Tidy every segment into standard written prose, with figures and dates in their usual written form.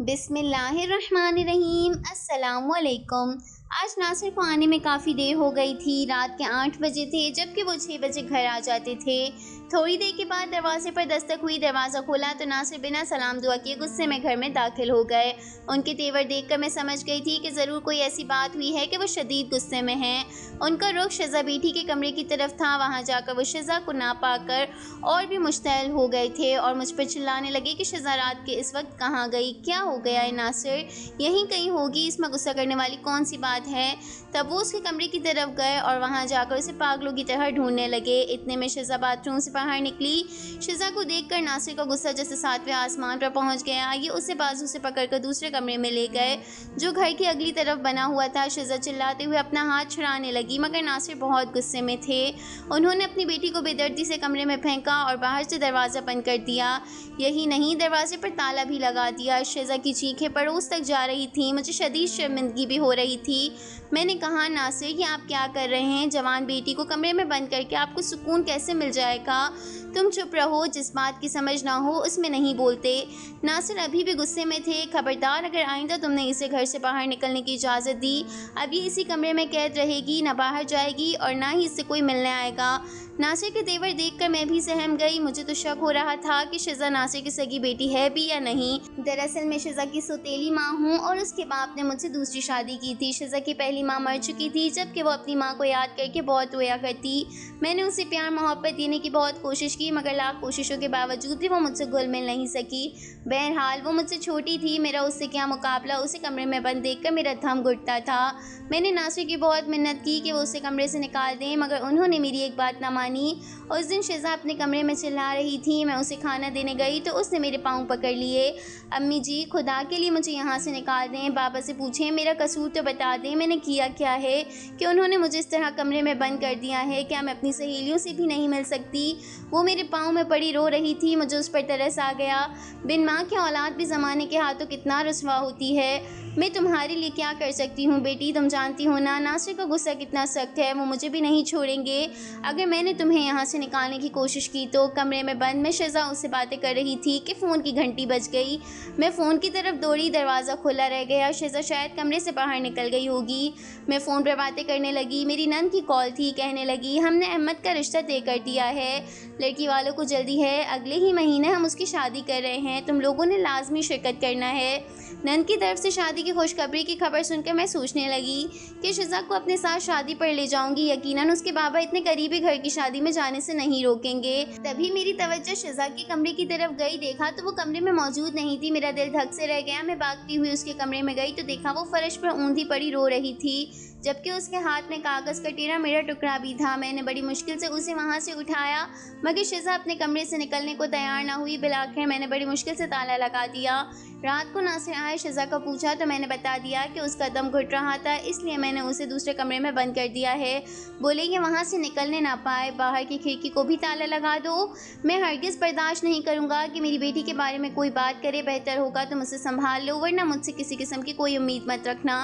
बिस्मिल्लाहिर्रहमानिर्रहीम। अस्सलामुअलैकुम। आज नासिर को आने में काफ़ी देर हो गई थी। रात के 8 बजे थे जबकि वो 6 बजे घर आ जाते थे। थोड़ी देर के बाद दरवाजे पर दस्तक हुई। दरवाज़ा खोला तो नासिर बिना सलाम दुआ किए गुस्से में घर में दाखिल हो गए। उनके तेवर देखकर मैं समझ गई थी कि ज़रूर कोई ऐसी बात हुई है कि वो शदीद गुस्से में हैं। उनका रुख शज़ा बेटी के कमरे की तरफ था। वहाँ जाकर वो शज़ा को ना पाकर और भी मुश्तइल हो गए थे और मुझ पर चिल्लाने लगे कि शज़ा रात के इस वक्त कहाँ गई, क्या हो गया है नासिर, यहीं कहीं होगी, इसमें गुस्सा करने वाली कौन सी बात है। तब वो उसके कमरे की तरफ गए और वहाँ जाकर उसे पागलों की तरह ढूंढने लगे। इतने में शज़ा बाथरूम से बाहर निकली। शज़ा को देखकर नासिर का गुस्सा जैसे सातवें आसमान पर पहुँच गया। ये उसे बाजू से पकड़कर दूसरे कमरे में ले गए जो घर की अगली तरफ बना हुआ था। शज़ा चिल्लाते हुए अपना हाथ छुड़ाने लगी मगर नासिर बहुत गुस्से में थे। उन्होंने अपनी बेटी को बेदर्दी से कमरे में फेंका और बाहर से दरवाज़ा बंद कर दिया। यही नहीं, दरवाजे पर ताला भी लगा दिया। शज़ा की चीखें पड़ोस तक जा रही थीं। मुझे शदीद शर्मिंदगी भी हो रही थी। मैंने कहा, नासिर ये आप क्या कर रहे हैं? जवान बेटी को कमरे में बंद करके आपको सुकून कैसे मिल जाएगा? तुम चुप रहो, जिस बात की समझ ना हो उसमें नहीं बोलते। नासिर अभी भी गुस्से में थे। खबरदार, अगर आइंदा तुमने इसे घर से बाहर निकलने की इजाज़त दी, अब ये इसी कमरे में कैद रहेगी, ना बाहर जाएगी और ना ही इससे कोई मिलने आएगा। नासिर के तेवर देखकर मैं भी सहम गई। मुझे तो शक हो रहा था कि शज़ा नासिर की सगी बेटी है भी या नहीं। दरअसल मैं शज़ा की सौतेली माँ हूँ और उसके बाप ने मुझसे दूसरी शादी की थी। शज़ा की पहली माँ मर चुकी थी जबकि वो अपनी माँ को याद करके बहुत रोया करती। मैंने उसे प्यार मोहब्बत देने की बहुत कोशिश की मगर लाख कोशिशों के बावजूद भी वो मुझसे घुल मिल नहीं सकी। बहरहाल वो मुझसे छोटी थी, मेरा उससे क्या मुकाबला। उसे कमरे में बंद देखकर मेरा दम घुटता था। मैंने नासिर की बहुत मिन्नत की कि वो उसे कमरे से निकाल दें मगर उन्होंने मेरी एक बात ना मानी। उस दिन शज़ा अपने कमरे में चिल्ला रही थी। मैं उसे खाना देने गई तो उसने मेरे पाँव पकड़ लिए। अम्मी जी, खुदा के लिए मुझे यहाँ से निकाल दें। बाबा से पूछें, मेरा कसूर तो बता दें, मैंने किया क्या है कि उन्होंने मुझे इस तरह कमरे में बंद कर दिया है? क्या मैं अपनी सहेलियों से भी नहीं मिल सकती? वो मेरे पाँव में पड़ी रो रही थी। मुझे उस पर तरस आ गया। बिन माँ की औलाद भी ज़माने के हाथों कितना रुसवा होती है। मैं तुम्हारे लिए क्या कर सकती हूँ बेटी, तुम जानती हो ना नासिर का गुस्सा कितना सख्त है, वो मुझे भी नहीं छोड़ेंगे। अगर मैंने तुम्हें यहाँ से निकालने की कोशिश की तो। कमरे में बंद मैं शज़ा उससे बातें कर रही थी कि फ़ोन की घंटी बज गई। मैं फ़ोन की तरफ दौड़ी, दरवाज़ा खुला रह गया। शज़ा शायद कमरे से बाहर निकल गई होगी। मैं फ़ोन पर बातें करने लगी। मेरी नंद की कॉल थी। कहने लगी, हमने अहमद का रिश्ता तय कर दिया है, लड़की वालों को जल्दी है, अगले ही महीने हम उसकी शादी कर रहे हैं, तुम लोगों ने लाजमी शिरकत करना है। नंद की तरफ से शादी की खुशखबरी की खबर सुनकर मैं सोचने लगी कि शज़ा को अपने साथ शादी पर ले जाऊंगी। यकीनन उसके बाबा इतने करीबी घर की शादी में जाने से नहीं रोकेंगे। तभी मेरी तवज्जो शज़ा के कमरे की तरफ गई। देखा तो वो कमरे में मौजूद नहीं थी। मेरा दिल धक से रह गया। मैं भागती हुई उसके कमरे में गई तो देखा वो फर्श पर ऊंधी पड़ी रो रही थी जबकि उसके हाथ में कागज़ का टेढ़ा मेढ़ा टुकड़ा भी था। मैंने बड़ी मुश्किल से उसे वहाँ से उठाया मगर शज़ा अपने कमरे से निकलने को तैयार ना हुई। बिलाखिर मैंने बड़ी मुश्किल से ताला लगा दिया। रात को नासिर आए, शज़ा को पूछा तो मैंने बता दिया कि उसका दम घुट रहा था, इसलिए मैंने उसे दूसरे कमरे में बंद कर दिया है। बोले ये वहाँ से निकलने ना पाए। बाहर की खिड़की को भी ताला लगा दो। मैं हरगिज़ बर्दाश्त नहीं करूँगा कि मेरी बेटी के बारे में कोई बात करे। बेहतर होगा तुम उसे संभाल लो, वरना मुझसे किसी किस्म की कोई उम्मीद मत रखना।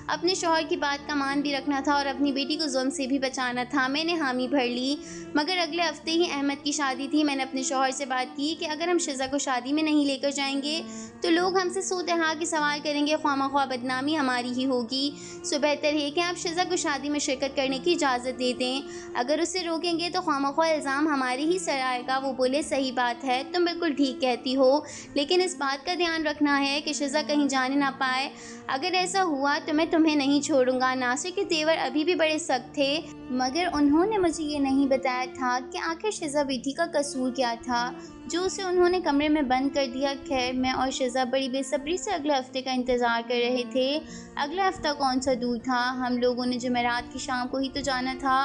अपने शौहर की बात का मान भी रखना था और अपनी बेटी को जुल्म से भी बचाना था। मैंने हामी भर ली मगर अगले हफ्ते ही अहमद की शादी थी। मैंने अपने शौहर से बात की कि अगर हम शज़ा को शादी में नहीं लेकर जाएंगे तो लोग हमसे सौ तरह के सवाल करेंगे, ख्वामख्वाह बदनामी हमारी ही होगी। सो बेहतर है कि आप शज़ा को शादी में शिरकत करने की इजाज़त दे दें। अगर उसे रोकेंगे तो ख्वामख्वाह इल्ज़ाम हमारे ही सर आएगा। वो बोले, सही बात है, तुम बिल्कुल ठीक कहती हो, लेकिन इस बात का ध्यान रखना है कि शज़ा कहीं जाने ना पाए। अगर ऐसा हुआ तो मैं तुम्हें नहीं छोड़ूंगा। नासिर के तेवर अभी भी बड़े सख्त थे मगर उन्होंने मुझे ये नहीं बताया था कि आखिर शज़ा बेटी का कसूर क्या था जो उसे उन्होंने कमरे में बंद कर दिया। खैर, मैं और शज़ा बड़ी बेसब्री से अगले हफ्ते का इंतज़ार कर रहे थे। अगला हफ्ता कौन सा दूर था, हम लोगों ने जुमेरात की शाम को ही तो जाना था।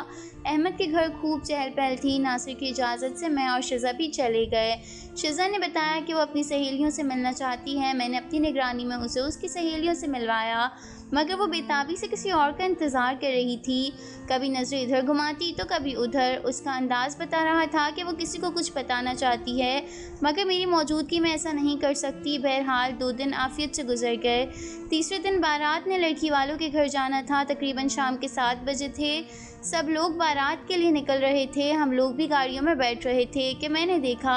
अहमद के घर खूब चहल पहल थी। नासिर की इजाज़त से मैं और शज़ा भी चले गए। शज़ा ने बताया कि वो अपनी सहेलियों से मिलना चाहती है। मैंने अपनी निगरानी में उसे उसकी सहेलियों से मिलवाया मगर वो बेताबी से किसी और का इंतज़ार कर रही थी। कभी नज़रें इधर घुमाती तो कभी उधर। उसका अंदाज़ बता रहा था कि वो किसी को कुछ बताना चाहती है। है, मगर मेरी मौजूदगी में ऐसा नहीं कर सकती। बहरहाल 2 दिन आफियत से गुजर गए। तीसरे दिन बारात ने लड़की वालों के घर जाना था। तकरीबन शाम के 7 बजे थे। सब लोग बारात के लिए निकल रहे थे। हम लोग भी गाड़ियों में बैठ रहे थे कि मैंने देखा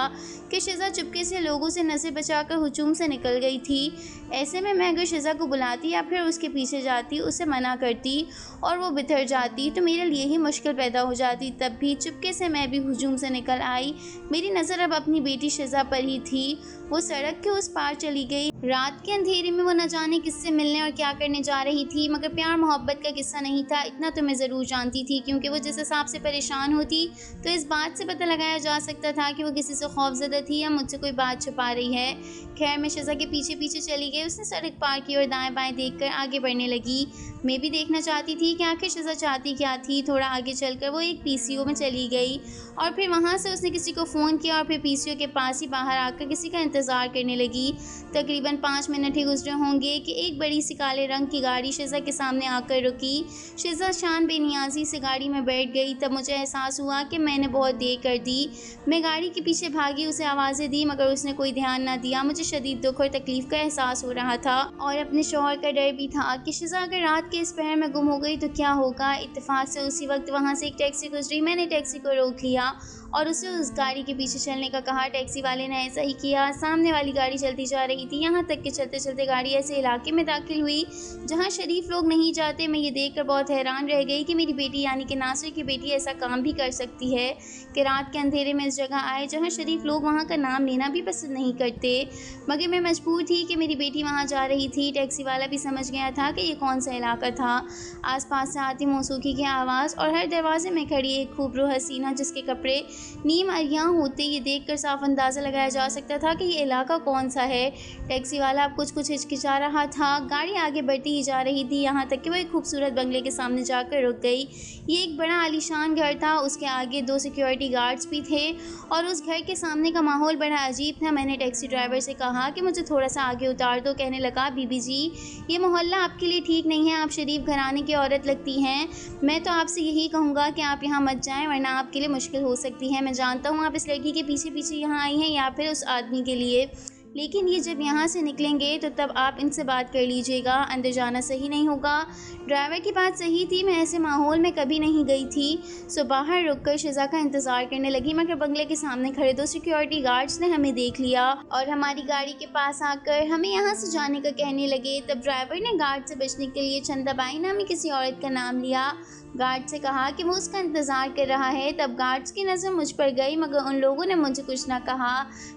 कि शिज़ा चुपके से लोगों से नज़र बचाकर हुजूम से निकल गई थी। ऐसे में मैं अगर शिज़ा को बुलाती या फिर उसके पीछे जाती, उसे मना करती और वो बिखर जाती तो मेरे लिए ही मुश्किल पैदा हो जाती। तब भी चुपके से मैं भी हुजूम से निकल आई। मेरी नज़र अब अपनी बेटी शिज़ा पर ही थी। वो सड़क के उस पार चली गई। रात के अंधेरे में वो न जाने किससे मिलने और क्या करने जा रही थी, मगर प्यार मोहब्बत का किस्सा नहीं था, इतना तो मैं ज़रूर जानती थी, क्योंकि वो जिस हिसाब से परेशान होती तो इस बात से पता लगाया जा सकता था कि वो किसी से खौफज़दा थी या मुझसे कोई बात छुपा रही है। खैर, मैं शिज़ा के पीछे पीछे चली गई। उसने सड़क पार की और दाएं बाएं देखकर आगे बढ़ने लगी। मैं भी देखना चाहती थी कि आखिर शिज़ा चाहती क्या थी। थोड़ा आगे चलकर वो एक पीसीओ में चली गई और फिर वहाँ से उसने किसी को फ़ोन किया और फिर पीसीओ के पास ही बाहर आकर किसी का इंतज़ार करने लगी। तकरीबन 5 मिनट ही गुजरे होंगे कि एक बड़ी सी काले रंग की गाड़ी शिज़ा के सामने आकर रुकी। शिज़ा शान बेनियाज़ी से गाड़ी में बैठ गई। तब मुझे एहसास हुआ कि मैंने बहुत देर कर दी। मैं गाड़ी के पीछे भागी, उसे आवाज़ें दी, मगर उसने कोई ध्यान ना दिया। मुझे शदीद दुख और तकलीफ़ का एहसास हो रहा था और अपने शौहर का डर भी था कि शिज़ा अगर रात के इस पहर में गुम हो गई तो क्या होगा। इत्तेफाक से उसी वक्त वहाँ से एक टैक्सी गुजरी। मैंने टैक्सी को रोक लिया और उसे उस गाड़ी के पीछे चलने का कहा। टैक्सी वाले ने ऐसा ही किया। सामने वाली गाड़ी चलती जा रही थी, यहाँ तक कि चलते चलते गाड़ी ऐसे इलाके में दाखिल हुई जहाँ शरीफ लोग नहीं जाते। मैं ये देखकर बहुत हैरान रह गई कि मेरी बेटी यानी कि नासिर की बेटी ऐसा काम भी कर सकती है कि रात के अंधेरे में इस जगह आए जहाँ शरीफ लोग वहाँ का नाम लेना भी पसंद नहीं करते। मगर मैं मजबूर थी कि मेरी बेटी वहाँ जा रही थी। टैक्सी वाला भी समझ गया था कि ये कौन सा इलाका था। आसपास से आती मौसीकी की आवाज़ और हर दरवाजे में खड़ी एक खूबसूरत हसीना जिसके कपड़े नीम अरियां होते, ये देखकर साफ अंदाज़ा लगाया जा सकता था कि ये इलाका कौन सा है। टैक्सी वाला अब कुछ हिचकिचा रहा था। गाड़ी आगे बढ़ती ही जा रही थी, यहाँ तक कि वो एक खूबसूरत बंगले के सामने जाकर रुक गई। ये एक बड़ा आलीशान घर था। उसके आगे 2 सिक्योरिटी गार्ड्स भी थे और उस घर के सामने का माहौल बड़ा अजीब था। मैंने टैक्सी ड्राइवर से कहा कि मुझे थोड़ा सा आगे उतार दो। कहने लगा, बीबी जी, ये मोहल्ला आपके लिए ठीक नहीं है, आप शरीफ घराने की औरत लगती हैं। मैं तो आपसे यही कहूँगा कि आप यहाँ मत जाएं, वरना आपके लिए मुश्किल हो सकती है। मैं जानता हूँ आप इस लड़की के पीछे पीछे यहाँ आई हैं या फिर उस आदमी के लिए, लेकिन ये जब यहाँ से निकलेंगे तो तब आप इनसे बात कर लीजिएगा, अंदर जाना सही नहीं होगा। ड्राइवर की बात सही थी, मैं ऐसे माहौल में कभी नहीं गई थी। सो बाहर रुककर शिज़ा का इंतज़ार करने लगी, मगर बंगले के सामने खड़े 2 सिक्योरिटी गार्ड्स ने हमें देख लिया और हमारी गाड़ी के पास आकर हमें यहाँ से जाने का कहने लगे। तब ड्राइवर ने गार्ड से बचने के लिए चंदाबाई नामी किसी औरत का नाम लिया। गार्ड से कहा कि वो उसका इंतज़ार कर रहा है। तब गार्ड्स की नज़र मुझ पर गई, मगर उन लोगों ने मुझे कुछ ना कहा।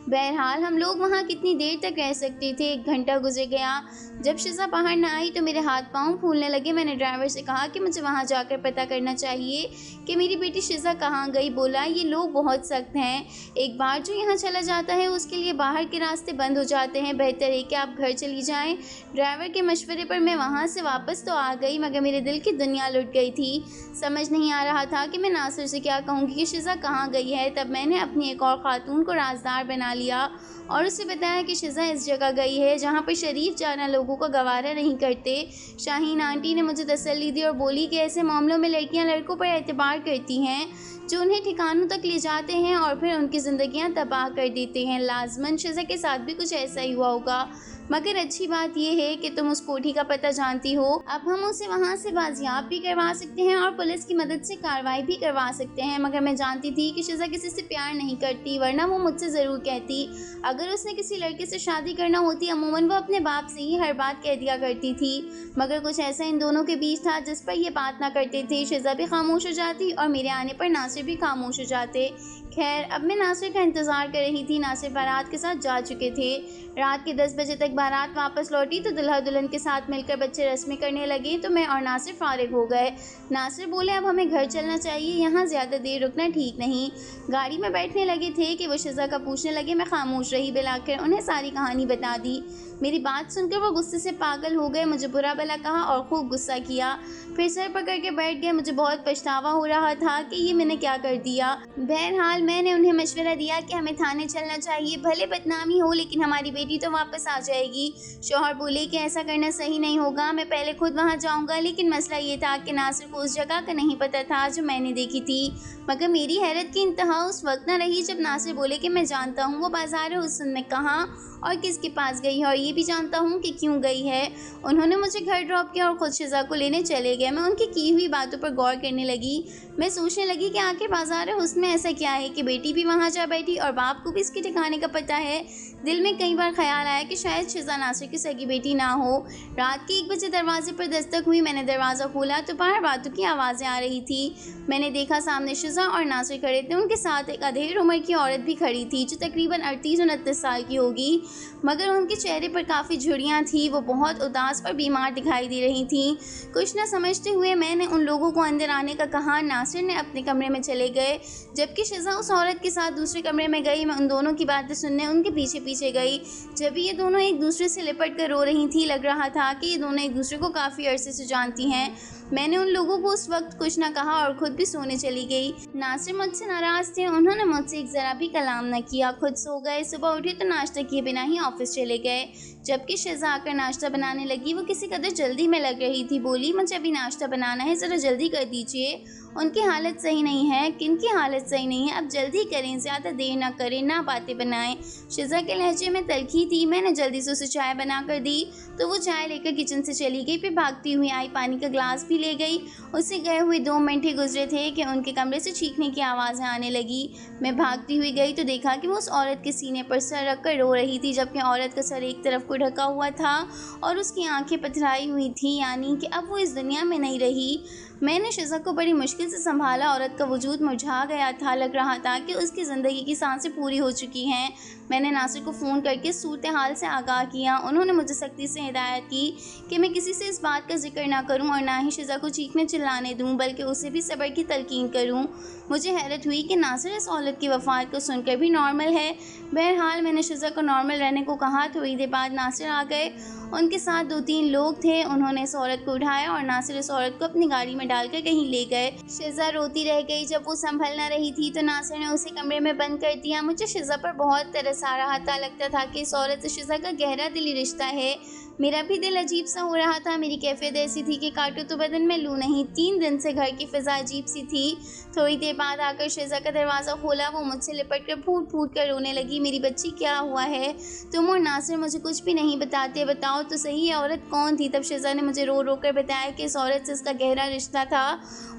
बहरहाल हम लोग वहाँ कितनी देर तक रह सकते थे। 1 घंटा गुजर गया। जब शिज़ा बाहर ना आई तो मेरे हाथ पाँव फूलने लगे। मैंने ड्राइवर से कहा कि मुझे वहाँ जाकर पता करना चाहिए कि मेरी बेटी शिज़ा कहाँ गई। बोला, ये लोग बहुत सख्त हैं, एक बार जो यहाँ चला जाता है उसके लिए बाहर के रास्ते बंद हो जाते हैं, बेहतर है कि आप घर चली जाएं। ड्राइवर के मशवरे पर मैं वहाँ से वापस तो आ गई, मगर मेरे दिल की दुनिया लुट गई थी। समझ नहीं आ रहा था कि मैं नासिर से क्या कहूँगी कि शिज़ा कहाँ गई है। तब मैंने अपनी एक और ख़ातून को राज़दार बना लिया और उसे बताया कि शिज़ा इस जगह गई है जहाँ पर शरीफ जाना लोगों को गवारा नहीं करते। शाहीन आंटी ने मुझे तसल्ली दी और बोली कि ऐसे मामलों में लड़कियाँ लड़कों पर एतबार करती हैं जो उन्हें ठिकानों तक ले जाते हैं और फिर उनकी ज़िंदगियाँ तबाह कर देते हैं। लाज़मन शिज़ा के साथ भी कुछ ऐसा ही हुआ होगा, मगर अच्छी बात यह है कि तुम उस कोठी का पता जानती हो। अब हम उसे वहाँ से बाजियाब भी करवा सकते हैं और पुलिस की मदद से कार्रवाई भी करवा सकते हैं। मगर मैं जानती थी कि शिज़ा किसी से प्यार नहीं करती, वरना वो मुझसे ज़रूर कहती। अगर उसने किसी लड़के से शादी करना होती, अमूमन वो अपने बाप से ही हर बात कह दिया करती थी, मगर कुछ ऐसा इन दोनों के बीच था जिस पर ये बात ना करते थे। शिज़ा भी खामोश हो जाती और मेरे आने पर नासिर भी खामोश हो जाते। खैर, अब मैं नासिर का इंतज़ार कर रही थी। नासिर बारात के साथ जा चुके थे। रात के 10 बजे तक बारात वापस लौटी तो दुल्हा दुल्हन के साथ मिलकर बच्चे रस्में करने लगे तो मैं और नासिर फारिग हो गए। नासिर बोले, अब हमें घर चलना चाहिए, यहाँ ज़्यादा देर रुकना ठीक नहीं। गाड़ी में बैठने लगे थे कि वो शिज़ा का पूछने लगे। मैं खामोश रही। बिलाकर उन्हें सारी कहानी बता दी। मेरी बात सुनकर वो गुस्से से पागल हो गए, मुझे बुरा भला कहा और खूब गुस्सा किया, फिर सर पकड़ के बैठ गए। मुझे बहुत पछतावा हो रहा था कि ये मैंने क्या कर दिया। बहरहाल मैंने उन्हें मशवरा दिया कि हमें थाने चलना चाहिए, भले बदनामी हो लेकिन हमारी बेटी तो वापस आ जाएगी। शौहर बोले कि ऐसा करना सही नहीं होगा, मैं पहले खुद वहाँ जाऊँगा। लेकिन मसला ये था कि नासिर को उस जगह का नहीं पता था जो मैंने देखी थी। मगर मेरी हैरत की इंतहा उस वक्त न रही जब नासिर बोले कि मैं जानता हूँ वो बाज़ार हुस्न में कहाँ और किसके पास गई है, और ये भी जानता हूँ कि क्यों गई है। उन्होंने मुझे घर ड्रॉप किया और ख़ुद शिज़ा को लेने चले गए। मैं उनकी की हुई बातों पर गौर करने लगी। मैं सोचने लगी कि आखिर बाज़ार हुस्न में ऐसा क्या है कि बेटी भी वहाँ जा बैठी और बाप को भी इसके ठिकाने का पता है। दिल में कई बार ख्याल आया कि शायद शिज़ा नासिर की सगी बेटी ना हो। रात के 1 बजे दरवाजे पर दस्तक हुई। मैंने दरवाज़ा खोला तो बाहर बातों की आवाज़ें आ रही थी। मैंने देखा सामने शिज़ा और नासिर खड़े थे। उनके साथ एक अधेड़ उम्र की औरत भी खड़ी थी जो तकरीबन 38-29 साल की होगी, मगर उनके चेहरे पर काफ़ी झुर्रियाँ थीं। वो बहुत उदास और बीमार दिखाई दे रही थीं। कुछ न समझते हुए मैंने उन लोगों को अंदर आने का कहा। नासिर ने अपने कमरे में चले गए जबकि शिज़ा उस औरत के साथ दूसरे कमरे में गई। मैं उन दोनों की बातें सुनने उनके पीछे पीछे गई। जब ये दोनों एक दूसरे से लिपट कर रो रही थी, लग रहा था कि ये दोनों एक दूसरे को काफ़ी अरसे से जानती हैं। मैंने उन लोगों को उस वक्त कुछ न कहा और ख़ुद भी सोने चली गई। नासिर मुझसे नाराज़ थे। उन्होंने मुझसे एक ज़रा भी कलाम न किया, खुद सो गए। सुबह उठे तो नाश्ता किए बिना ही ऑफिस चले गए। जबकि शिज़ा आकर नाश्ता बनाने लगी। वो किसी कदर जल्दी में लग रही थी। बोली, मुझे अभी नाश्ता बनाना है, ज़रा जल्दी कर दीजिए। उनकी हालत सही नहीं है। किनकी हालत सही नहीं है? अब जल्दी करें, ज़्यादा देर ना करें, ना बातें बनाएं। शिज़ा के लहजे में तल्खी थी। मैंने जल्दी से उसे चाय बना कर दी तो वो चाय लेकर किचन से चली गई। फिर भागती हुई आई, पानी का ग्लास भी ले गई। उससे गए हुए 2 मिनट ही गुजरे थे कि उनके कमरे से चीखने की आवाज़ें आने लगी। मैं भागती हुई गई तो देखा कि वो उस औरत के सीने पर सर रख कर रो रही थी, जबकि औरत का सर एक तरफ को ढका हुआ था और उसकी आंखें पथराई हुई थी, यानी कि अब वो इस दुनिया में नहीं रही। मैंने शिज़ा को बड़ी मुश्किल से संभाला। औरत का वजूद मुरझा गया था। लग रहा था कि उसकी ज़िंदगी की सांसें पूरी हो चुकी हैं। मैंने नासिर को फ़ोन करके सूरत हाल से आगाह किया। उन्होंने मुझे सख्ती से हिदायत की कि मैं किसी से इस बात का जिक्र ना करूं और ना ही शिज़ा को चीखने चिल्लाने दूं, बल्कि उसे भी सब्र की तलकीन करूं। मुझे हैरत हुई कि नासिर इस औरत की वफ़ात को सुनकर भी नॉर्मल है। बहरहाल मैंने शिज़ा को नॉर्मल रहने को कहा। थोड़ी देर बाद नासिर आ गए। उनके साथ 2-3 लोग थे। उन्होंने इस औरत को उठाया और नासिर इस औरत को अपनी गाड़ी में डालकर कहीं ले गए। शिज़ा रोती रह गई। जब वो संभल न रही थी तो नासिर ने उसे कमरे में बंद कर दिया। मुझे शिज़ा पर बहुत तरस आ रहा था। लगता था कि इस औरत से शिज़ा का गहरा दिली रिश्ता है। मेरा भी दिल अजीब सा हो रहा था। मेरी कैफियत ऐसी थी कि काटो तो बदन में लूँ नहीं। 3 दिन से घर की फ़िज़ा अजीब सी थी। थोड़ी देर बाद आकर शिज़ा का दरवाज़ा खोला। वो मुझसे लिपट कर फूट फूट कर रोने लगी। मेरी बच्ची, क्या हुआ है? तुम और नासिर मुझे कुछ भी नहीं बताते, बताओ तो सही ये औरत कौन थी? तब शिज़ा ने मुझे रो रो कर बताया कि इस औरत से उसका गहरा रिश्ता था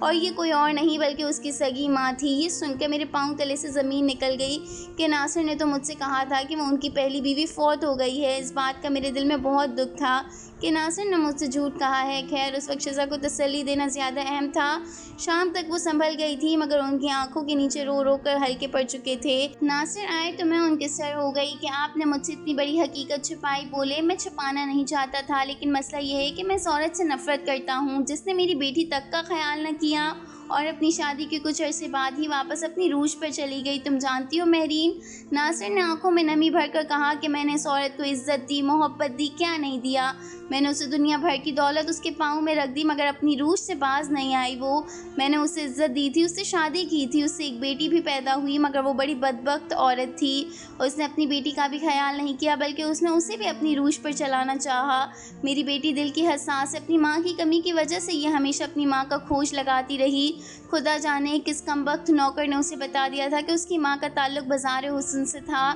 और ये कोई और नहीं बल्कि उसकी सगी माँ थी। ये सुनकर मेरे पाँव तले से ज़मीन निकल गई कि नासिर ने तो मुझसे कहा था कि वो उनकी पहली बीवी फौत हो गई है। इस बात का मेरे दिल में बहुत दुख था कि नासिर ने मुझसे झूठ कहा है। खैर, उस वक्त शिज़ा को तसल्ली देना ज़्यादा अहम था। शाम तक वो संभल गई थी, मगर उनकी आंखों के नीचे रो रो कर हल्के पड़ चुके थे। नासिर आए तो मैं उनके सर हो गई कि आपने मुझसे इतनी बड़ी हकीकत छुपाई। बोले, मैं छुपाना नहीं चाहता था, लेकिन मसला ये है कि मैं इस औरत से नफ़रत करता हूँ जिसने मेरी बेटी तक का ख्याल न किया और अपनी शादी के कुछ अरसे बाद ही वापस अपनी रूज पर चली गई। तुम जानती हो महरीन, नासिर ने आंखों में नमी भर कर कहा कि मैंने इस औरत को इज़्ज़त दी, मोहब्बत दी, क्या नहीं दिया। मैंने उसे दुनिया भर की दौलत उसके पाँव में रख दी, मगर अपनी रूज से बाज नहीं आई वो। मैंने उसे इज़्ज़त दी थी, उससे शादी की थी, उससे एक बेटी भी पैदा हुई, मगर वो बड़ी बदबख्त औरत थी। उसने अपनी बेटी का भी ख्याल नहीं किया, बल्कि उसने उसे भी अपनी रूज पर चलाना चाहा। मेरी बेटी दिल की हसास, अपनी माँ की कमी की वजह से ये हमेशा अपनी माँ का खोज लगाती रही। खुदा जाने किस कमबख्त नौकर ने उसे बता दिया था कि उसकी माँ का ताल्लुक़ बाज़ार हुस्न से था।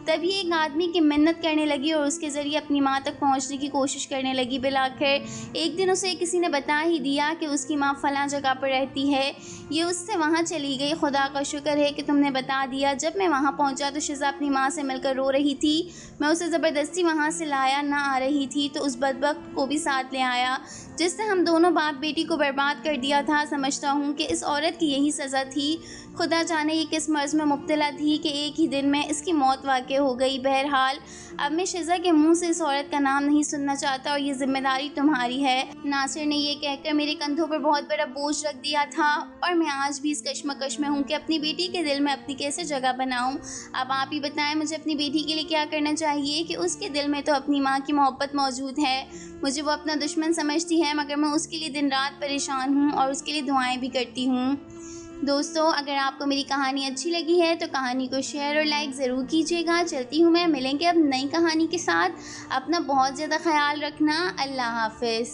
तभी एक आदमी की मिन्नत करने लगी और उसके ज़रिए अपनी माँ तक पहुँचने की कोशिश करने लगी। बिलाखिर एक दिन उसे किसी ने बता ही दिया कि उसकी माँ फ़लाँ जगह पर रहती है। ये उससे वहाँ चली गई। खुदा का शुक्र है कि तुमने बता दिया। जब मैं वहाँ पहुँचा तो शिज़ा अपनी माँ से मिलकर रो रही थी। मैं उसे ज़बरदस्ती वहाँ से लाया, ना आ रही थी तो उस बदबख्त को भी साथ ले आया जिसने हम दोनों बाप बेटी को बर्बाद कर दिया था। समझता हूँ कि इस औरत की यही सज़ा थी। खुदा जाने ये किस मर्ज़ में मुब्तला थी कि एक ही दिन में इसकी मौत वाक़ई हो गई। बहरहाल अब मैं शिज़ा के मुंह से इस औरत का नाम नहीं सुनना चाहता और ये ज़िम्मेदारी तुम्हारी है। नासिर ने ये कहकर मेरे कंधों पर बहुत बड़ा बोझ रख दिया था और मैं आज भी इस कश्मकश में हूँ कि अपनी बेटी के दिल में अपनी कैसे जगह बनाऊँ। अब आप ही बताएं, मुझे अपनी बेटी के लिए क्या करना चाहिए कि उसके दिल में तो अपनी माँ की मोहब्बत मौजूद है। मुझे वो अपना दुश्मन समझती है, मगर मैं उसके लिए दिन रात परेशान हूँ और उसके लिए दुआएं भी करती हूँ। दोस्तों, अगर आपको मेरी कहानी अच्छी लगी है तो कहानी को शेयर और लाइक ज़रूर कीजिएगा। चलती हूँ मैं, मिलेंगे अब नई कहानी के साथ। अपना बहुत ज़्यादा ख़्याल रखना। अल्लाह हाफ़िज़।